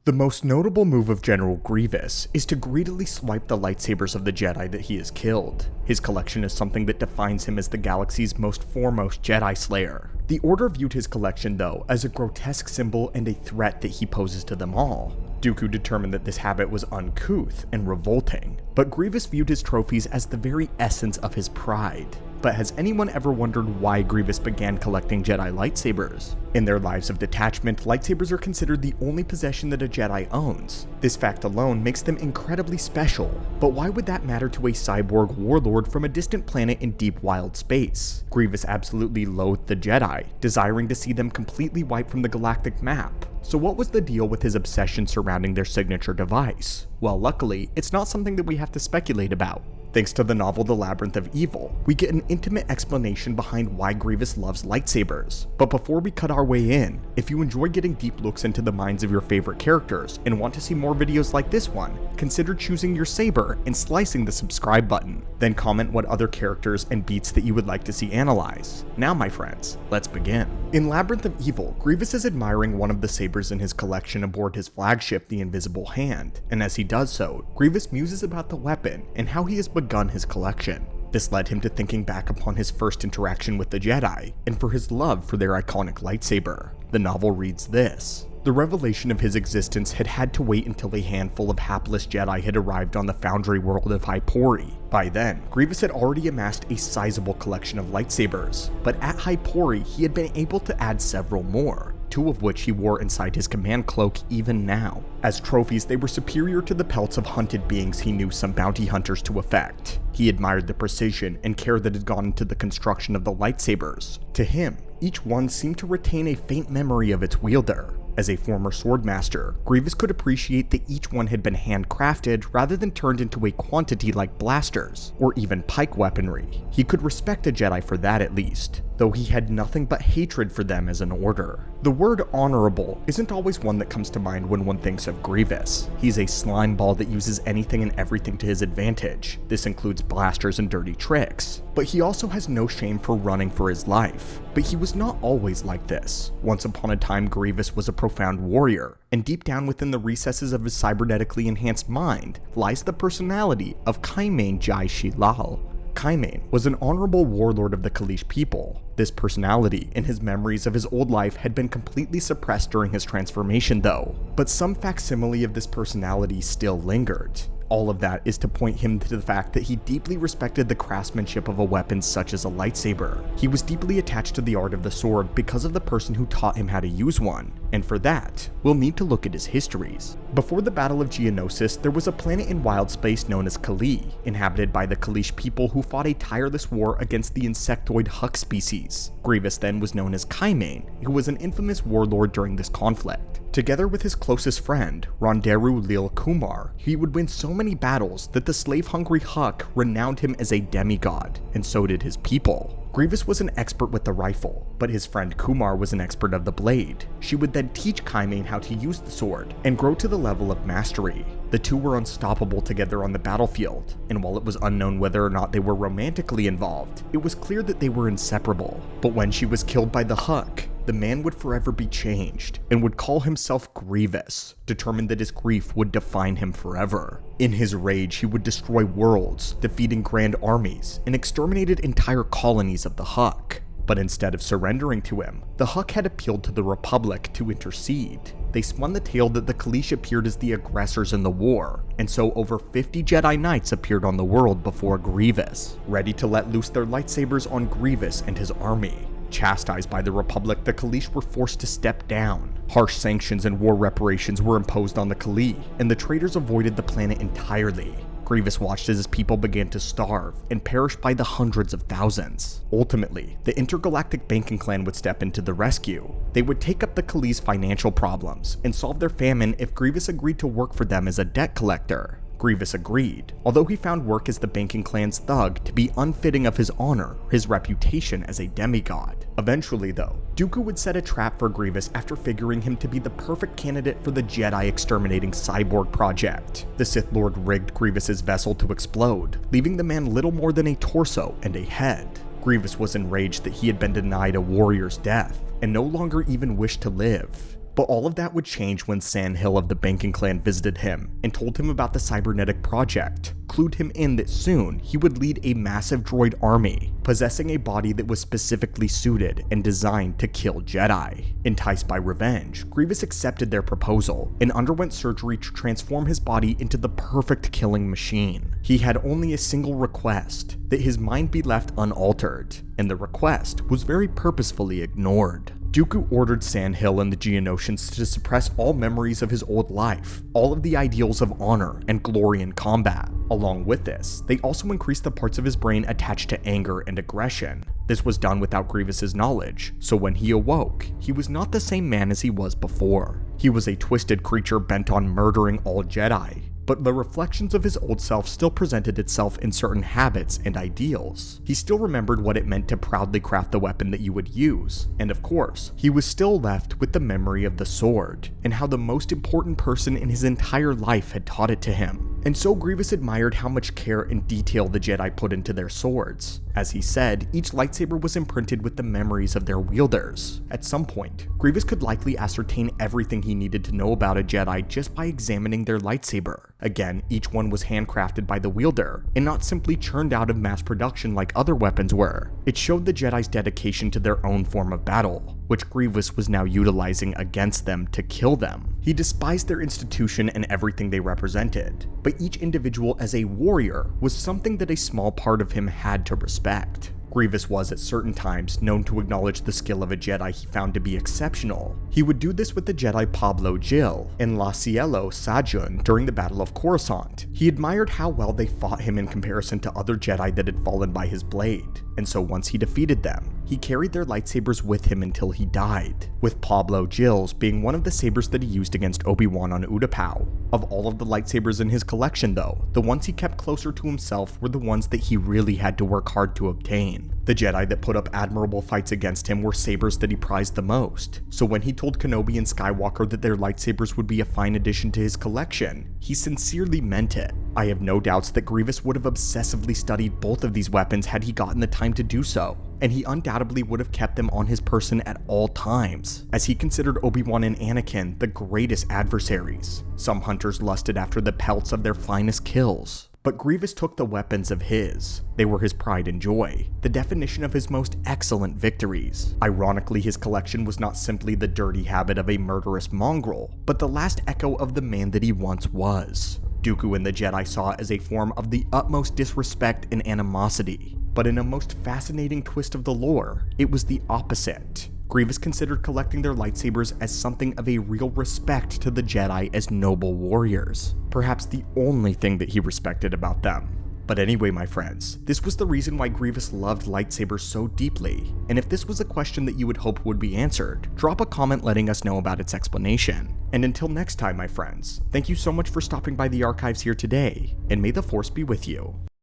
The most notable move of General Grievous is to greedily swipe the lightsabers of the Jedi that he has killed. His collection is something that defines him as the galaxy's most foremost Jedi Slayer. The Order viewed his collection, though, as a grotesque symbol and a threat that he poses to them all. Dooku determined that this habit was uncouth and revolting, but Grievous viewed his trophies as the very essence of his pride. But has anyone ever wondered why Grievous began collecting Jedi lightsabers? In their lives of detachment, lightsabers are considered the only possession that a Jedi owns. This fact alone makes them incredibly special, but why would that matter to a cyborg warlord from a distant planet in deep wild space? Grievous absolutely loathed the Jedi, desiring to see them completely wiped from the galactic map. So what was the deal with his obsession surrounding their signature device? Well, luckily, it's not something that we have to speculate about. Thanks to the novel The Labyrinth of Evil, we get an intimate explanation behind why Grievous loves lightsabers. But before we cut our way in, if you enjoy getting deep looks into the minds of your favorite characters and want to see more videos like this one, consider choosing your saber and slicing the subscribe button. Then comment what other characters and beats that you would like to see analyzed. Now my friends, let's begin. In Labyrinth of Evil, Grievous is admiring one of the sabers in his collection aboard his flagship, the Invisible Hand, and as he does so, Grievous muses about the weapon and how he has begun his collection. This led him to thinking back upon his first interaction with the Jedi, and for his love for their iconic lightsaber. The novel reads this: the revelation of his existence had to wait until a handful of hapless Jedi had arrived on the foundry world of Hypori. By then, Grievous had already amassed a sizable collection of lightsabers, but at Hypori he had been able to add several more, two of which he wore inside his command cloak even now. As trophies, they were superior to the pelts of hunted beings he knew some bounty hunters to affect. He admired the precision and care that had gone into the construction of the lightsabers. To him, each one seemed to retain a faint memory of its wielder. As a former swordmaster, Grievous could appreciate that each one had been handcrafted rather than turned into a quantity like blasters, or even pike weaponry. He could respect a Jedi for that at least, though he had nothing but hatred for them as an order. The word honorable isn't always one that comes to mind when one thinks of Grievous. He's a slime ball that uses anything and everything to his advantage. This includes blasters and dirty tricks. But he also has no shame for running for his life. But he was not always like this. Once upon a time, Grievous was a profound warrior, and deep down within the recesses of his cybernetically enhanced mind lies the personality of Qymaen Jai Sheelal. Qymaen was an honorable warlord of the Kaleesh people. This personality and his memories of his old life had been completely suppressed during his transformation though, but some facsimile of this personality still lingered. All of that is to point him to the fact that he deeply respected the craftsmanship of a weapon such as a lightsaber. He was deeply attached to the art of the sword because of the person who taught him how to use one, and for that, we'll need to look at his histories. Before the Battle of Geonosis, there was a planet in wild space known as Kaleesh, inhabited by the Kaleesh people who fought a tireless war against the insectoid Hux species. Grievous then was known as Qymaen, who was an infamous warlord during this conflict. Together with his closest friend, Ronderu Lil Kumar, he would win so many battles that the slave-hungry Hux renowned him as a demi-god, and so did his people. Grievous was an expert with the rifle, but his friend Kumar was an expert of the blade. She would then teach Qymaen how to use the sword, and grow to the level of mastery. The two were unstoppable together on the battlefield, and while it was unknown whether or not they were romantically involved, it was clear that they were inseparable. But when she was killed by the Hux, the man would forever be changed, and would call himself Grievous, determined that his grief would define him forever. In his rage, he would destroy worlds, defeating grand armies, and exterminated entire colonies of the Hux. But instead of surrendering to him, the Hux had appealed to the Republic to intercede. They spun the tale that the Kaleesh appeared as the aggressors in the war, and so over 50 Jedi Knights appeared on the world before Grievous, ready to let loose their lightsabers on Grievous and his army. Chastised by the Republic, the Kaleesh were forced to step down. Harsh sanctions and war reparations were imposed on the Kaleesh, and the traitors avoided the planet entirely. Grievous watched as his people began to starve and perish by the hundreds of thousands. Ultimately, the intergalactic banking clan would step into the rescue. They would take up the Kaleesh's financial problems and solve their famine if Grievous agreed to work for them as a debt collector. Grievous agreed, although he found work as the banking clan's thug to be unfitting of his honor, his reputation as a demigod. Eventually though, Dooku would set a trap for Grievous after figuring him to be the perfect candidate for the Jedi exterminating cyborg project. The Sith Lord rigged Grievous's vessel to explode, leaving the man little more than a torso and a head. Grievous was enraged that he had been denied a warrior's death, and no longer even wished to live. But all of that would change when Sandhill of the Banking Clan visited him and told him about the cybernetic project, clued him in that soon he would lead a massive droid army, possessing a body that was specifically suited and designed to kill Jedi. Enticed by revenge, Grievous accepted their proposal and underwent surgery to transform his body into the perfect killing machine. He had only a single request, that his mind be left unaltered, and the request was very purposefully ignored. Dooku ordered Sandhill and the Geonosians to suppress all memories of his old life, all of the ideals of honor and glory in combat. Along with this, they also increased the parts of his brain attached to anger and aggression. This was done without Grievous's knowledge, so when he awoke, he was not the same man as he was before. He was a twisted creature bent on murdering all Jedi, but the reflections of his old self still presented itself in certain habits and ideals. He still remembered what it meant to proudly craft the weapon that you would use, and of course, he was still left with the memory of the sword, and how the most important person in his entire life had taught it to him. And so Grievous admired how much care and detail the Jedi put into their swords. As he said, each lightsaber was imprinted with the memories of their wielders. At some point, Grievous could likely ascertain everything he needed to know about a Jedi just by examining their lightsaber. Again, each one was handcrafted by the wielder, and not simply churned out of mass production like other weapons were. It showed the Jedi's dedication to their own form of battle, which Grievous was now utilizing against them to kill them. He despised their institution and everything they represented, but each individual as a warrior was something that a small part of him had to respect. Grievous was at certain times known to acknowledge the skill of a Jedi he found to be exceptional. He would do this with the Jedi Pablo Gil and La Cielo Sajun during the Battle of Coruscant. He admired how well they fought him in comparison to other Jedi that had fallen by his blade, and so once he defeated them, he carried their lightsabers with him until he died, with Pablo Gil's being one of the sabers that he used against Obi-Wan on Utapau. Of all of the lightsabers in his collection though, the ones he kept closer to himself were the ones that he really had to work hard to obtain. The Jedi that put up admirable fights against him were sabers that he prized the most, so when he told Kenobi and Skywalker that their lightsabers would be a fine addition to his collection, he sincerely meant it. I have no doubts that Grievous would have obsessively studied both of these weapons had he gotten the time to do so, and he undoubtedly would have kept them on his person at all times, as he considered Obi-Wan and Anakin the greatest adversaries. Some hunters lusted after the pelts of their finest kills, but Grievous took the weapons of his. They were his pride and joy, the definition of his most excellent victories. Ironically, his collection was not simply the dirty habit of a murderous mongrel, but the last echo of the man that he once was. Dooku and the Jedi saw it as a form of the utmost disrespect and animosity, but in a most fascinating twist of the lore, it was the opposite. Grievous considered collecting their lightsabers as something of a real respect to the Jedi as noble warriors, perhaps the only thing that he respected about them. But anyway, my friends, this was the reason why Grievous loved lightsabers so deeply, and if this was a question that you would hope would be answered, drop a comment letting us know about its explanation. And until next time, my friends, thank you so much for stopping by the archives here today, and may the Force be with you.